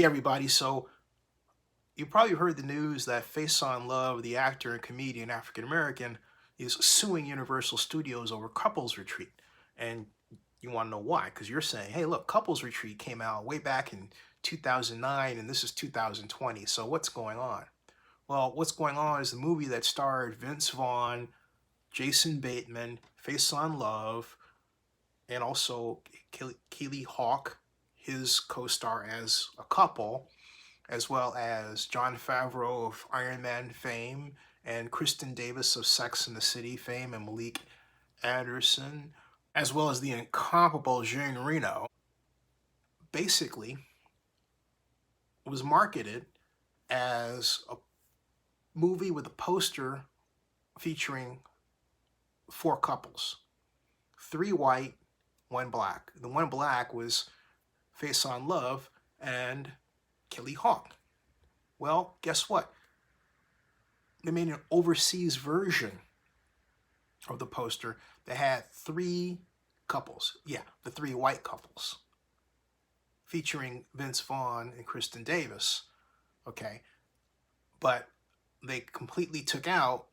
Hey everybody, so you probably heard the news that Faizon Love, the actor and comedian African American, is suing Universal Studios over Couples Retreat. And you want to know why? Because you're saying, hey, look, Couples Retreat came out way back in 2009 and this is 2020. So what's going on? Well, what's going on is the movie that starred Vince Vaughn, Jason Bateman, Faizon Love, and also Keely Hawk, his co-star as a couple, as well as Jon Favreau of Iron Man fame, and Kristen Davis of Sex and the City fame, and Malik Anderson, as well as the incomparable Jean Reno, basically was marketed as a movie with a poster featuring four couples, three white, one black. The one black was Faizon Love and Kelly Hawk. Well, guess what? They made an overseas version of the poster that had three couples. Yeah, the three white couples featuring Vince Vaughn and Kristen Davis. Okay, but they completely took out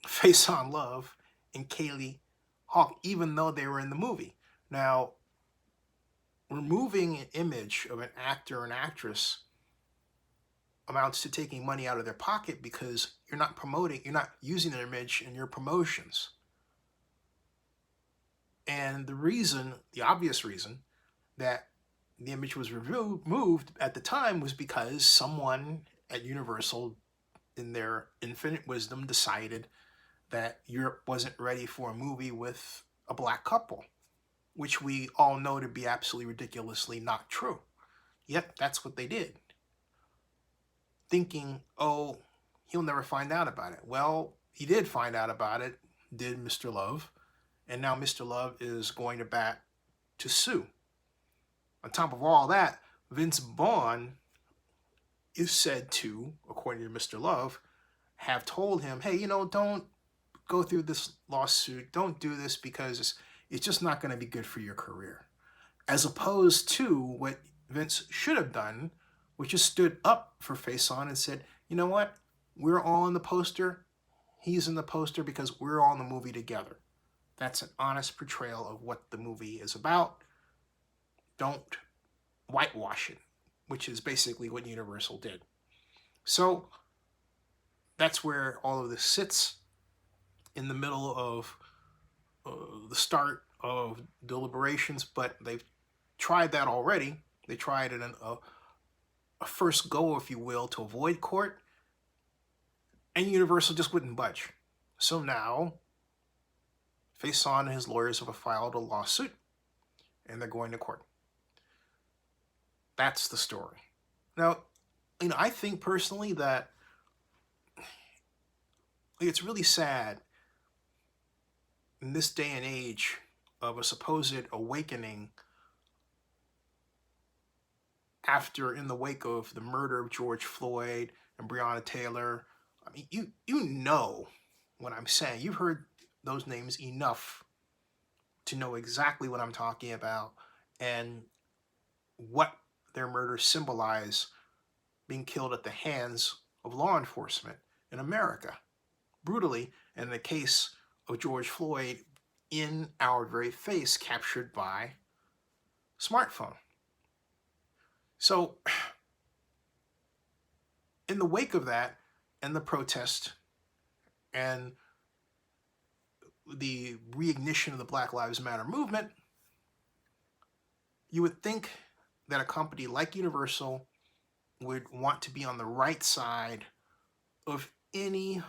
Faizon Love and Kaylee Hawk, even though they were in the movie. Now, removing an image of an actor and actress amounts to taking money out of their pocket because you're not using their image in your promotions. And the obvious reason that the image was removed at the time was because someone at Universal, in their infinite wisdom, decided that Europe wasn't ready for a movie with a black couple, which we all know to be absolutely ridiculously not true. Yet that's what they did, thinking, oh, he'll never find out about it. Well, he did find out about it, did Mr. Love, and now Mr. Love is going to bat to sue. On top of all that, Vince Vaughn is said to, according to Mr. Love, have told him, hey, don't go through this lawsuit. Don't do this because it's just not going to be good for your career. As opposed to what Vince should have done, which is stood up for Faizon and said, you know what? We're all in the poster. He's in the poster because we're all in the movie together. That's an honest portrayal of what the movie is about. Don't whitewash it, which is basically what Universal did. So that's where all of this sits, in the middle of the start of deliberations, but they've tried that already. They tried it in a first go, if you will, to avoid court, and Universal just wouldn't budge. So now, Faizon and his lawyers have filed a lawsuit, and they're going to court. That's the story. Now, I think personally that it's really sad in this day and age of a supposed awakening after, in the wake of the murder of George Floyd and Breonna Taylor. I mean, you know what I'm saying. You've heard those names enough to know exactly what I'm talking about and what their murders symbolize, being killed at the hands of law enforcement in America, brutally, and in the case of George Floyd, in our very face, captured by smartphone. So, in the wake of that, and the protest, and the reignition of the Black Lives Matter movement, you would think that a company like Universal would want to be on the right side of any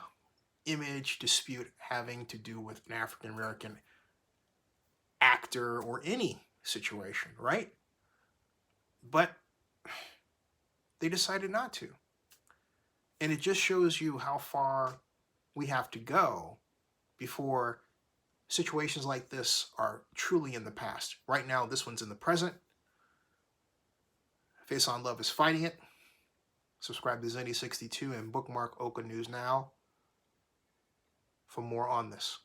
image dispute having to do with an African American actor or any situation, right? But they decided not to. And it just shows you how far we have to go before situations like this are truly in the past. Right now, this one's in the present. Faizon Love is fighting it. Subscribe to Zenny62 and bookmark Oka News Now for more on this.